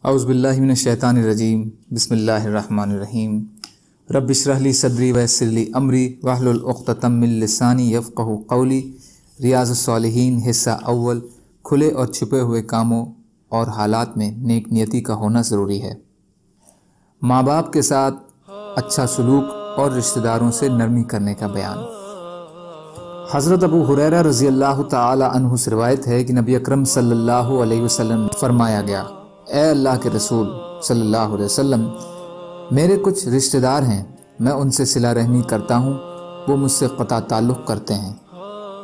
اعوذ باللہ من الشیطان الرجیم بسم اللہ الرحمن الرحیم رب اشرح لی صدری ویسر لی امری واحلل عقدۃ من لسانی یفقہوا قولی۔ ریاض الصالحین حصہ اول، کھلے اور چھپے ہوئے کاموں اور حالات میں نیک نیتی کا ہونا ضروری ہے۔ ماں باپ کے ساتھ اچھا سلوک اور رشتہ داروں سے نرمی کرنے کا بیان۔ حضرت ابو ہریرہ رضی اللہ تعالی عنہ سے روایت ہے کہ نبی اکرم صلی اللہ علیہ وسلم فرمایا گیا، اے اللہ کے رسول صلی اللہ علیہ وسلم، میرے کچھ رشتہ دار ہیں، میں ان سے صلہ رحمی کرتا ہوں، وہ مجھ سے قطع تعلق کرتے ہیں۔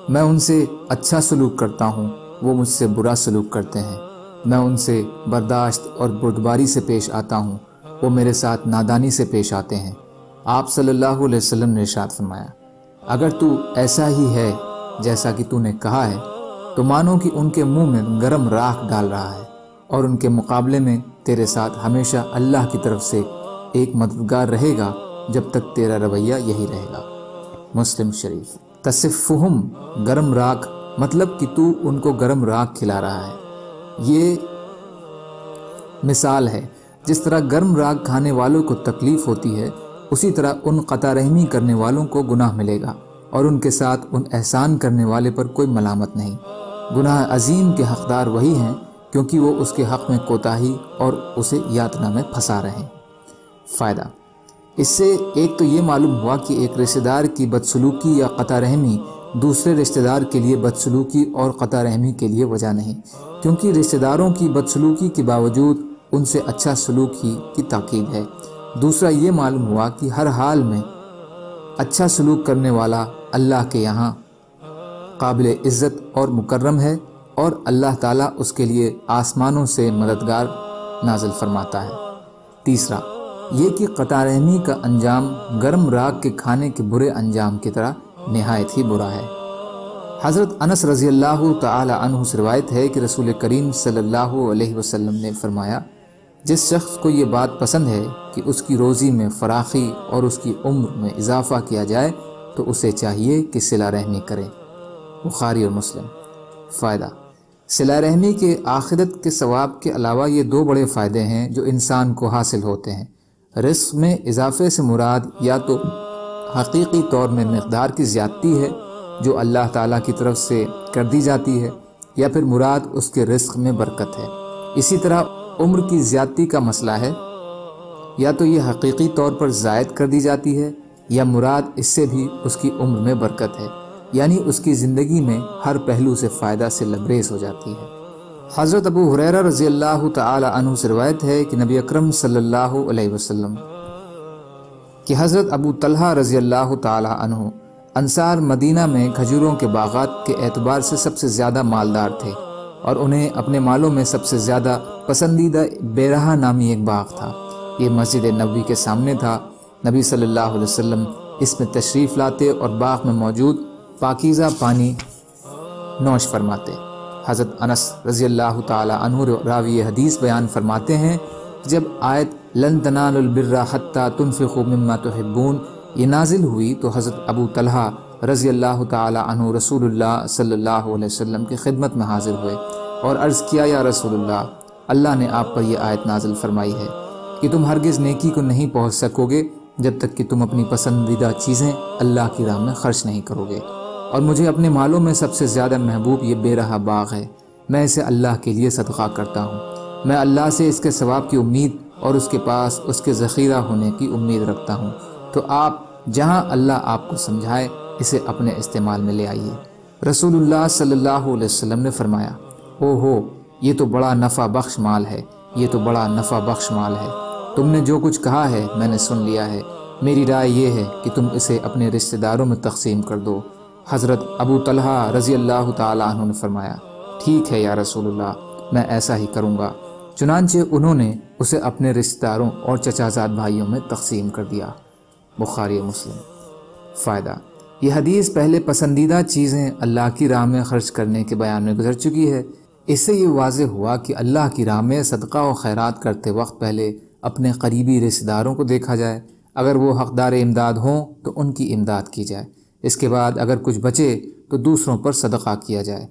میں ان سے اچھا سلوک کرتا ہوں، وہ مجھ سے برا سلوک کرتے ہیں۔ میں ان سے برداشت اور بردباری سے پیش آتا ہوں، وہ میرے ساتھ نادانی سے پیش آتے ہیں۔ آپ صلی اللہ علیہ وسلم نے ارشاد فرمایا، اگر تو ایسا ہی ہے جیسا کہ تو نے کہا ہے تو مانو کہ ان کے منہ میں گرم راکھ ڈال رہا ہے، اور ان کے مقابلے میں تیرے ساتھ ہمیشہ اللہ کی طرف سے ایک مددگار رہے گا جب تک تیرا رویہ یہی رہے گا۔ مسلم شریف۔ تصفہم، گرم راکھ، مطلب کہ تو ان کو گرم راکھ کھلا رہا ہے۔ یہ مثال ہے، جس طرح گرم راکھ کھانے والوں کو تکلیف ہوتی ہے، اسی طرح ان قطع رحمی کرنے والوں کو گناہ ملے گا، اور ان کے ساتھ ان احسان کرنے والے پر کوئی ملامت نہیں۔ گناہ عظیم کے حقدار وہی ہیں، کیونکہ وہ اس کے حق میں کوتاہی اور اسے یاتنا میں پھنسا رہے ہیں۔ فائدہ، اس سے ایک تو یہ معلوم ہوا کہ ایک رشتہ دار کی بدسلوکی یا قطع رحمی دوسرے رشتہ دار کے لیے بدسلوکی اور قطع رحمی کے لیے وجہ نہیں، کیونکہ رشتہ داروں کی بدسلوکی کے باوجود ان سے اچھا سلوک ہی کی تاکید ہے۔ دوسرا یہ معلوم ہوا کہ ہر حال میں اچھا سلوک کرنے والا اللہ کے یہاں قابل عزت اور مکرم ہے، اور اللہ تعالیٰ اس کے لیے آسمانوں سے مددگار نازل فرماتا ہے۔ تیسرا یہ کہ قطع رحمی کا انجام گرم راکھ کے کھانے کے برے انجام کی طرح نہایت ہی برا ہے۔ حضرت انس رضی اللہ تعالی عنہ سے روایت ہے کہ رسول کریم صلی اللہ علیہ وسلم نے فرمایا، جس شخص کو یہ بات پسند ہے کہ اس کی روزی میں فراخی اور اس کی عمر میں اضافہ کیا جائے تو اسے چاہیے کہ صلہ رحمی کرے۔ بخاری اور مسلم۔ فائدہ، صلہ رحمی کے آخرت کے ثواب کے علاوہ یہ دو بڑے فائدے ہیں جو انسان کو حاصل ہوتے ہیں۔ رزق میں اضافے سے مراد یا تو حقیقی طور میں مقدار کی زیادتی ہے جو اللہ تعالیٰ کی طرف سے کر دی جاتی ہے، یا پھر مراد اس کے رزق میں برکت ہے۔ اسی طرح عمر کی زیادتی کا مسئلہ ہے، یا تو یہ حقیقی طور پر زائد کر دی جاتی ہے، یا مراد اس سے بھی اس کی عمر میں برکت ہے، یعنی اس کی زندگی میں ہر پہلو سے فائدہ سے لبریز ہو جاتی ہے۔ حضرت ابو ہریرہ رضی اللہ تعالی عنہ سے روایت ہے کہ نبی اکرم صلی اللہ علیہ وسلم کہ حضرت ابو طلحہ رضی اللہ تعالی عنہ انصار مدینہ میں کھجوروں کے باغات کے اعتبار سے سب سے زیادہ مالدار تھے، اور انہیں اپنے مالوں میں سب سے زیادہ پسندیدہ بیرہا نامی ایک باغ تھا۔ یہ مسجد نبوی کے سامنے تھا۔ نبی صلی اللہ علیہ وسلم اس میں تشریف لاتے اور باغ میں موجود پاکیزہ پانی نوش فرماتے۔ حضرت انس رضی اللہ تعالی عنہ راوی حدیث بیان فرماتے ہیں، جب آیت لن تنالوا البر حتی تنفقوا مما تحبون یہ نازل ہوئی تو حضرت ابو طلحہ رضی اللہ تعالی عنہ رسول اللہ صلی اللہ علیہ وسلم کی خدمت میں حاضر ہوئے اور عرض کیا، یا رسول اللہ، اللہ نے آپ پر یہ آیت نازل فرمائی ہے کہ تم ہرگز نیکی کو نہیں پہنچ سکو گے جب تک کہ تم اپنی پسندیدہ چیزیں اللہ کی راہ میں خرچ نہیں کرو گے، اور مجھے اپنے مالوں میں سب سے زیادہ محبوب یہ بے رہا باغ ہے، میں اسے اللہ کے لیے صدقہ کرتا ہوں، میں اللہ سے اس کے ثواب کی امید اور اس کے پاس اس کے ذخیرہ ہونے کی امید رکھتا ہوں، تو آپ جہاں اللہ آپ کو سمجھائے اسے اپنے استعمال میں لے آئیے۔ رسول اللہ صلی اللہ علیہ وسلم نے فرمایا، او ہو، یہ تو بڑا نفع بخش مال ہے، یہ تو بڑا نفع بخش مال ہے، تم نے جو کچھ کہا ہے میں نے سن لیا ہے، میری رائے یہ ہے کہ تم اسے اپنے رشتہ داروں میں تقسیم کر دو۔ حضرت ابو طلحہ رضی اللہ تعالی عنہ نے فرمایا، ٹھیک ہے یا رسول اللہ، میں ایسا ہی کروں گا۔ چنانچہ انہوں نے اسے اپنے رشتہ داروں اور چچا زاد بھائیوں میں تقسیم کر دیا۔ بخاری مسلم۔ فائدہ، یہ حدیث پہلے پسندیدہ چیزیں اللہ کی راہ میں خرچ کرنے کے بیان میں گزر چکی ہے۔ اس سے یہ واضح ہوا کہ اللہ کی راہ میں صدقہ و خیرات کرتے وقت پہلے اپنے قریبی رشتہ داروں کو دیکھا جائے، اگر وہ حقدار امداد ہوں تو ان کی امداد کی جائے، اس کے بعد اگر کچھ بچے تو دوسروں پر صدقہ کیا جائے۔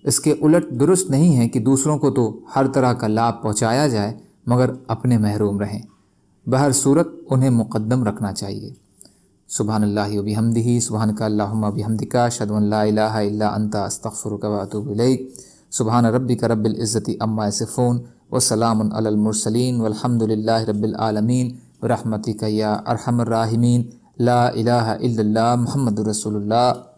اس کے الٹ درست نہیں ہے کہ دوسروں کو تو ہر طرح کا لابھ پہنچایا جائے مگر اپنے محروم رہیں۔ بہر صورت انہیں مقدم رکھنا چاہیے۔ سبحان اللہ و بحمدہ، سبحانک اللہم و بحمدک، اشہد ان لا الہ الا انت، استغفرک و اتوب الیک۔ سبحان ربک رب العزت عما یصفون وسلام علی المرسلین والحمد للہ رب العالمین برحمتک یا ارحم الراحمین۔ لا الہ الا اللہ محمد رسول اللہ۔